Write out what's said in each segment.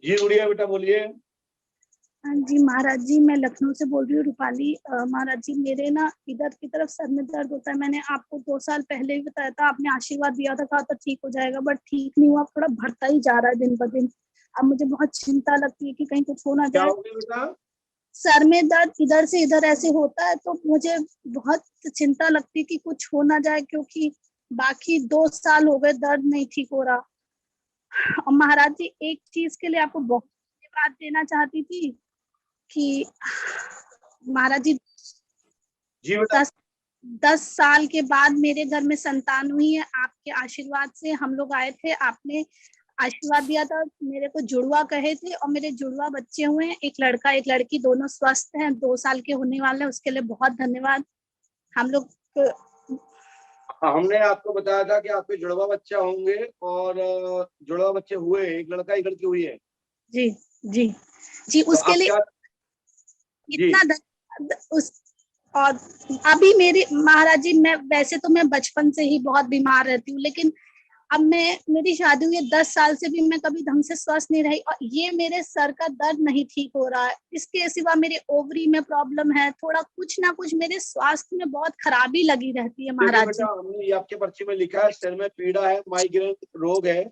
जी गुड़िया बेटा बोलिए। हाँ जी महाराज जी, मैं लखनऊ से बोल रही हूँ, रूपाली। महाराज जी, मेरे ना इधर की तरफ सर में दर्द होता है। मैंने आपको 2 साल पहले भी बताया था, आपने आशीर्वाद दिया था, कहा तो ठीक हो जाएगा, बट ठीक नहीं हुआ, थोड़ा बढ़ता ही जा रहा है दिन ब दिन। अब मुझे बहुत चिंता लगती है कि कहीं कुछ हो ना क्या जाए। हो गया बेटा? सर में दर्द इधर से इधर ऐसे होता है, तो मुझे बहुत चिंता लगती है कि कुछ हो ना जाए, क्योंकि बाकी 2 साल हो गए दर्द नहीं ठीक हो रहा। और महाराज जी, एक चीज के लिए आपको बहुत धन्यवाद देना चाहती थी कि महाराज जी, जी बेटा। 10 साल के बाद मेरे घर में संतान हुई है। आपके आशीर्वाद से हम लोग आए थे, आपने आशीर्वाद दिया था, मेरे को जुड़वा कहे थे, और मेरे जुड़वा बच्चे हुए हैं, एक लड़का एक लड़की, दोनों स्वस्थ हैं, 2 साल के होने वाले हैं। उसके लिए बहुत धन्यवाद। हम लोग हमने आपको बताया था कि आपके जुड़वा बच्चा होंगे, और जुड़वा बच्चे हुए, एक लड़का एक लड़की हुई है। जी जी जी, तो उसके आप लिए क्या? जी इतना उस और अभी मेरी महाराज जी, मैं वैसे तो मैं बचपन से ही बहुत बीमार रहती हूँ, लेकिन अब मेरी शादी हुई है 10 साल से भी मैं कभी ढंग से स्वस्थ नहीं रही, और ये मेरे सर का दर्द नहीं ठीक हो रहा है। इसके सिवा मेरे ओवरी में प्रॉब्लम है, थोड़ा कुछ ना कुछ मेरे स्वास्थ्य में बहुत खराबी लगी रहती है देखिए महाराज जी। बेटा, हमने ये आपके पर्ची में लिखा है, सिर में पीड़ा है, माइग्रेन रोग है,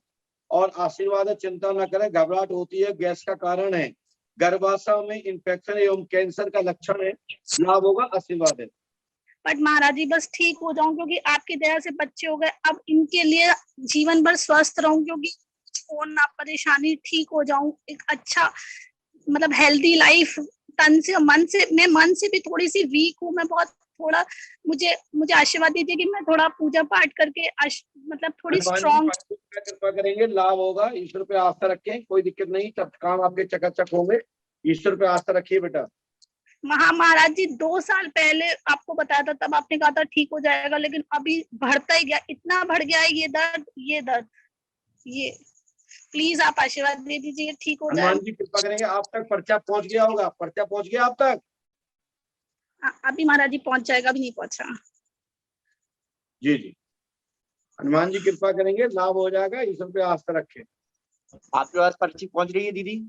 और आशीर्वाद है, चिंता न करें, घबराहट होती है, गैस का कारण है, गर्भाशय में इंफेक्शन एवं कैंसर का लक्षण है, लाभ होगा, आशीर्वाद है। बट महाराज जी, बस ठीक हो जाऊं, क्योंकि आपकी दया से बच्चे हो गए। अब इनके लिए जीवन भर स्वस्थ रहूं, क्योंकि कौन ना परेशानी, ठीक हो जाऊं, एक अच्छा मतलब हेल्दी लाइफ, तन से मन से। मैं मन से भी थोड़ी सी वीक हूँ, मैं बहुत थोड़ा, मुझे मुझे आशीर्वाद दीजिए कि मैं थोड़ा पूजा पाठ करके मतलब थोड़ी हनुमान जी स्ट्रॉन्ग। कृपा करेंगे, लाभ होगा, ईश्वर पे आस्था रखें, कोई दिक्कत नहीं, सब काम आपके चकाचक होंगे, ईश्वर पे आस्था रखिए बेटा। महाराज जी, 2 साल पहले आपको बताया था, तब आपने कहा था ठीक हो जाएगा, लेकिन अभी बढ़ता ही गया, इतना बढ़ गया है ये दर्द। ये प्लीज आप आशीर्वाद दे दीजिए, ठीक हो जाए। हनुमान जी कृपा करेंगे, आप तक पर्चा पहुंच गया होगा, पर्चा पहुंच गया आप तक? अभी महाराज जी पहुंच जाएगा, अभी नहीं पहुंचा। जी जी, हनुमान जी कृपा करेंगे, लाभ हो जाएगा, ईश्वर पे आस्था रखें। आपके पास पर्ची पहुंच रही है दीदी?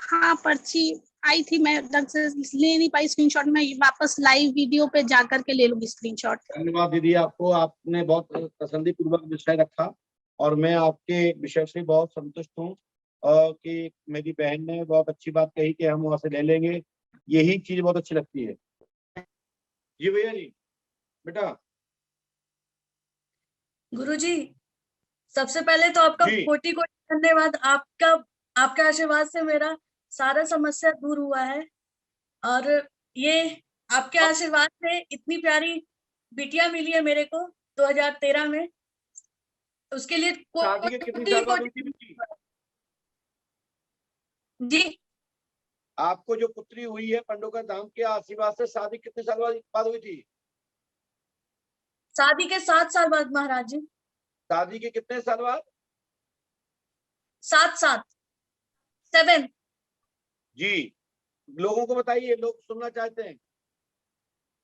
हाँ, पर्ची आई थी, मैं ढंग से ले नहीं पाई स्क्रीनशॉट। में वापस लाइव वीडियो पे जाकर के ले लूंगी स्क्रीनशॉट। धन्यवाद दीदी, आपको, आपने बहुत तसल्ली पूर्वक विषय रखा, और मैं आपके विषय से बहुत संतुष्ट हूँ, और कि मेरी बहन ने बहुत अच्छी बात कही कि हम वहां से ले लेंगे, यही चीज बहुत अच्छी लगती है। जी भैया जी बेटा। गुरुजी, सबसे पहले तो आपका जी कोटि कोटि धन्यवाद। आपका आशीर्वाद से मेरा सारा समस्या दूर हुआ है, और ये आपके आशीर्वाद से इतनी प्यारी बिटिया मिली है मेरे को 2013 में। उसके लिए शादी के कितनी साल बाद हुई थी बेटी? जी, आपको जो पुत्री हुई है पंडोका धाम के आशीर्वाद से, शादी कितने साल बाद हुई थी? शादी के 7 साल बाद महाराज जी। शादी के कितने साल बाद? 7 7। जी, लोगों को बताइए, लोग सुनना चाहते हैं।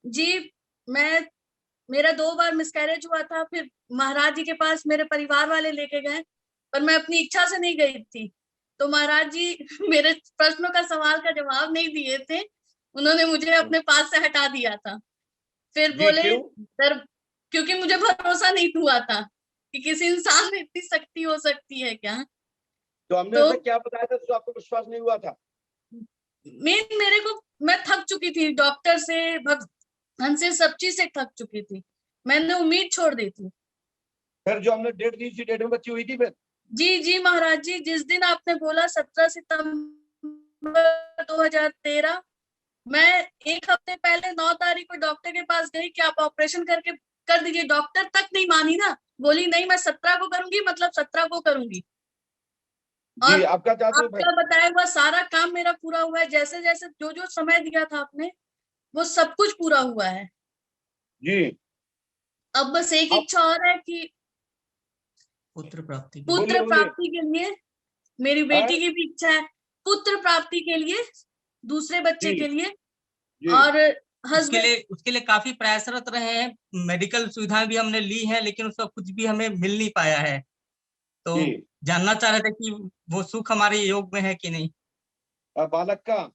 जी, मेरा 2 बार मिसकैरेज हुआ था, फिर महाराज जी के पास मेरे परिवार वाले लेके गए, पर मैं अपनी इच्छा से नहीं गई थी। तो महाराज जी मेरे प्रश्नों का सवाल का जवाब नहीं दिए थे, उन्होंने मुझे अपने पास से हटा दिया था। फिर जी बोले क्यों? क्योंकि मुझे भरोसा नहीं हुआ था कि किसी इंसान में इतनी शक्ति हो सकती है क्या। तो हमने तो ऐसा क्या बताया था तो आपको विश्वास नहीं हुआ था? मेरे को, मैं थक चुकी थी, डॉक्टर से, भगवान से, सब चीज से थक चुकी थी, मैंने उम्मीद छोड़ दी थी। फिर जो हमने डेट दी थी, डेट में बच्ची हुई थी फिर? जी जी महाराज जी, जिस दिन आपने बोला 17 सितंबर 2013, मैं 1 हफ्ते पहले 9 तारीख को डॉक्टर के पास गई कि आप ऑपरेशन करके कर दीजिए। डॉक्टर तक नहीं मानी ना, बोली नहीं मैं 17 को करूंगी, मतलब 17 को करूंगी। जी, और आपका चाहते हो आपका बताया हुआ सारा काम मेरा पूरा हुआ है, जैसे जैसे जो जो समय दिया था आपने, वो सब कुछ पूरा हुआ है। जी। अब बस एक आप इच्छा और है कि पुत्र प्राप्ति बोलिए बोलिए। प्राप्ति के लिए, मेरी बेटी की भी इच्छा है पुत्र प्राप्ति के लिए, दूसरे बच्चे जी के लिए। जी और उसके लिए काफी प्रयासरत रहे हैं, मेडिकल सुविधाएं भी हमने ली हैं, लेकिन उसका कुछ भी हमें मिल नहीं पाया है। तो जी जानना चाह रहे थे कि वो सुख हमारे योग में है कि नहीं। बालक का।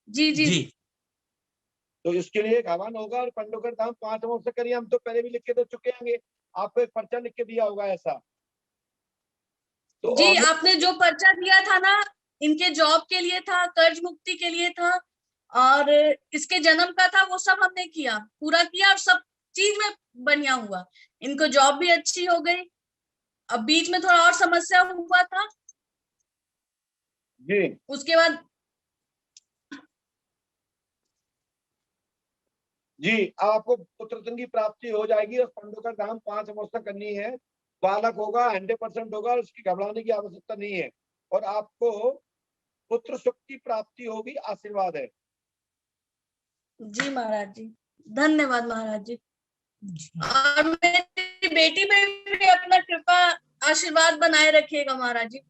जी जी जी तो इसके लिए एक हवन होगा और पंडोकर धाम 5 अमावस्या करिए। हम तो पहले भी लिख के दे चुके होंगे, आपको एक पर्चा लिख के दिया होगा ऐसा। तो जी, और आपने जो पर्चा दिया था ना, इनके जॉब के लिए था, कर्ज मुक्ति के लिए था, और इसके जन्म का था, वो सब हमने किया, पूरा किया, और सब चीज में बढ़िया हुआ। इनको जॉब भी अच्छी हो गई। अब बीच में थोड़ा और समस्या हुआ था, जी उसके बाद जी आपको पुत्ररत्न की प्राप्ति हो जाएगी। और पंडोकर धाम 5 अमावस्या करनी है। बालक होगा, 100% होगा, और उसकी घबराने की आवश्यकता नहीं है। और आपको पुत्र सुख की प्राप्ति होगी, आशीर्वाद है। जी महाराज जी, धन्यवाद महाराज जी। जी। और मेरी बेटी पे भी अपना कृपा आशीर्वाद बनाए रखिएगा महाराज जी।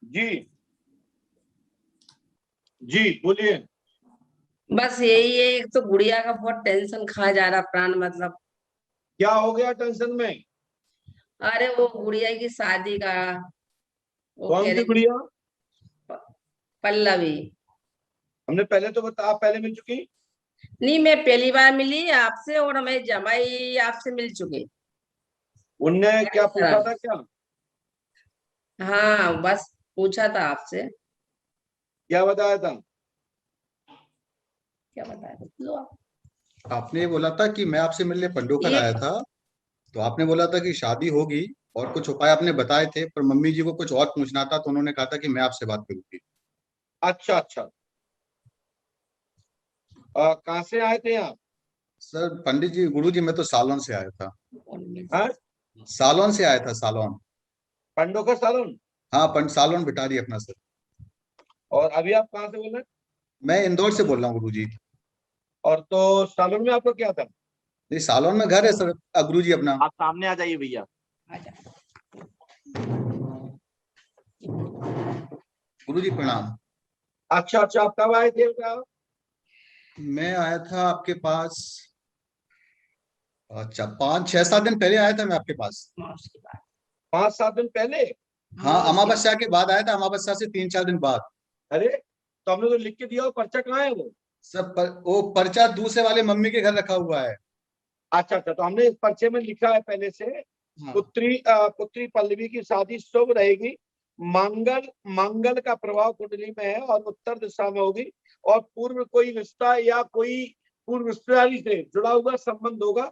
जी जी बोलिए। बस यही है, एक तो गुड़िया का बहुत टेंशन खा जा रहा प्राण, मतलब क्या हो गया टेंशन में? अरे वो गुड़िया की शादी का, वो कौन कह सी रही गुड़िया? पल्लवी। हमने पहले तो बता, आप पहले मिल चुकी। नहीं, मैं पहली बार मिली आपसे, और हमें जमाई आपसे मिल चुके। उनने क्या पूछा था क्या? हाँ, बस पूछा था आपसे। क्या बताया था? क्या बताया लो आप। आपने ये बोला था कि मैं आपसे मिलने पंडोकर ये आया था, तो आपने बोला था कि शादी होगी और कुछ उपाय आपने बताए थे, पर मम्मी जी को कुछ और पूछना था, तो उन्होंने कहा था कि मैं आपसे बात करूंगी। अच्छा अच्छा। कहाँ से आए थे आप? सर पंडित जी, गुरु जी, मैं तो सालोन से आया था। हाँ? सालोन से आया था, सालोन। पंडोकर सालोन। हाँ, सालोन भिटारी अपना सर। और अभी आप कहाँ से बोल रहे हैं? मैं इंदौर से बोल रहा हूँ गुरु जी। और तो सालोन में आपको क्या था? नहीं, सालोन में घर है सर गुरु जी अपना। आप सामने आ जाइए भैया। गुरु जी प्रणाम। अच्छा अच्छा, आप कब आए थे बेटा? मैं आया था आपके पास, अच्छा 5-6-7 दिन पहले आया था मैं आपके पास। 5-7 दिन पहले? हाँ, अमावस्या के बाद आया था, अमावस्या से 3-4 दिन बाद। अरे तो हमने तो लिख के दिया, वो पर्चा कहाँ है वो? सब वो पर्चा दूसरे वाले मम्मी के घर रखा हुआ है। अच्छा अच्छा, तो हमने इस पर्चे में लिखा है पहले से। हाँ। पुत्री पल्लवी की शादी शुभ रहेगी। मंगल का प्रभाव कुंडली में है और उत्तर दिशा में होगी। और पूर्व कोई रिश्ता या कोई पूर्व रिश्तेदारी से जुड़ा हुआ संबंध होगा,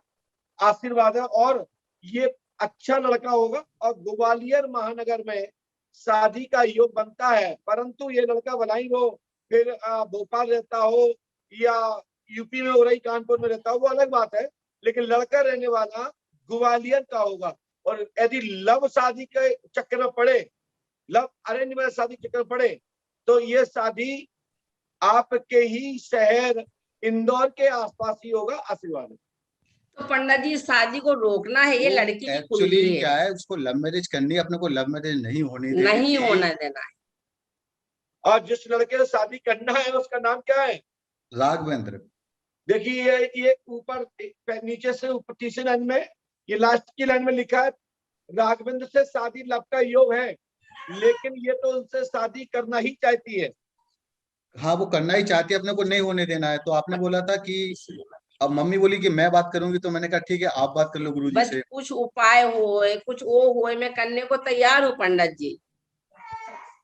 आशीर्वाद है। और ये अच्छा लड़का होगा। और ग्वालियर महानगर में शादी का योग बनता है, परंतु ये लड़का भलाई हो फिर भोपाल रहता हो या यूपी में हो रही कानपुर में रहता हो, वो अलग बात है। लेकिन लड़का रहने वाला ग्वालियर का होगा। और यदि लव शादी के चक्कर में पड़े, लव अरेंज मैरिज शादी के चक्कर में पड़े, तो ये शादी आपके ही शहर इंदौर के आसपास ही होगा, आशीर्वाद है। तो पंडित जी, शादी को रोकना है, ये लड़की की एक्चुअली कुंडली क्या है, है, उसको लव मैरिज करनी है, अपने को लव मैरिज नहीं होनी देनी नहीं थी। होना देना है। और जिस लड़के से शादी करना है उसका नाम क्या है? राघवेंद्र। देखिए ये ऊपर नीचे से ऊपर तीसरी लाइन में, ये लास्ट की लाइन में लिखा है राघवेंद्र से शादी लव का योग है। लेकिन ये तो उनसे शादी करना ही चाहती है। हाँ, वो करना ही चाहती है, अपने को नहीं होने देना है। तो आपने बोला था कि अब मम्मी बोली कि मैं बात करूंगी, तो मैंने कहा ठीक है, आप बात कर लो गुरुजी बस से। कुछ उपाय होए, कुछ वो होए, मैं करने को तैयार हूँ पंडित जी।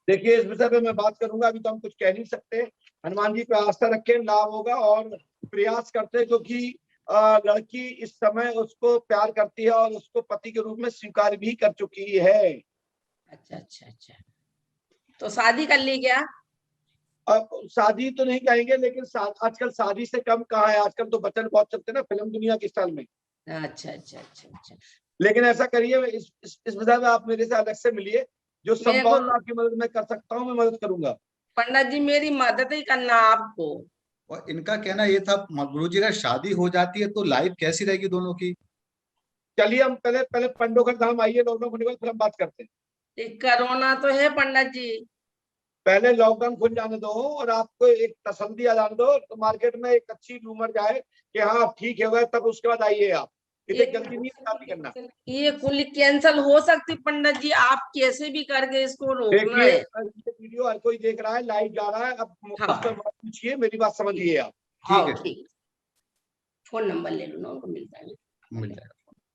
देखिए इस विषय पे मैं बात करूंगा, अभी तो हम कुछ कह नहीं सकते। हनुमान जी पे आस्था रखें, लाभ होगा। और प्रयास करते, क्योंकि लड़की इस समय उसको प्यार करती है और उसको पति के रूप में स्वीकार भी कर चुकी है। अच्छा अच्छा अच्छा, तो शादी कर ली क्या? अब शादी तो नहीं कहेंगे, लेकिन आजकल शादी से कम कहाँ है। आजकल तो वचन बहुत चलते हैं ना फिल्म दुनिया के स्टाइल में। अच्छा अच्छा अच्छा अच्छा। लेकिन ऐसा करिए, इस विषय में आप मेरे से अलग से मिलिए। जो मेरे को संभव आपकी मदद मैं कर सकता हूँ, मैं मदद करूंगा। पंडित जी, मेरी मदद ही करना आपको। और इनका कहना ये था गुरुजी, अगर शादी हो जाती है तो लाइफ कैसी रहेगी दोनों की। चलिए हम पहले पहले पंडोकर धाम आइए, लॉकडाउन होने के बाद फिर हम बात करते हैं। ये कोरोना तो है पंडित जी। पहले लॉकडाउन खुल जाने दो और आपको एक तसल्ली आ जाने दो, तो मार्केट में एक अच्छी रूमर जाए कि हाँ आप ठीक हो गए, तब उसके बाद आइए आप। इतनी जल्दी नहीं शादी करना। ये कुल कैंसल हो सकती पंडित जी, आप कैसे भी करके इसको रोकना देखिए है। ये वीडियो हर कोई देख रहा है, लाइव जा रहा है, अब मुझ हाँ। पर मत पूछिए, मेरी बात समझिए आप। हाँ ठीक है। ठीक, फोन नंबर ले लो ना, उनको मिलता है। मिल जाएगा।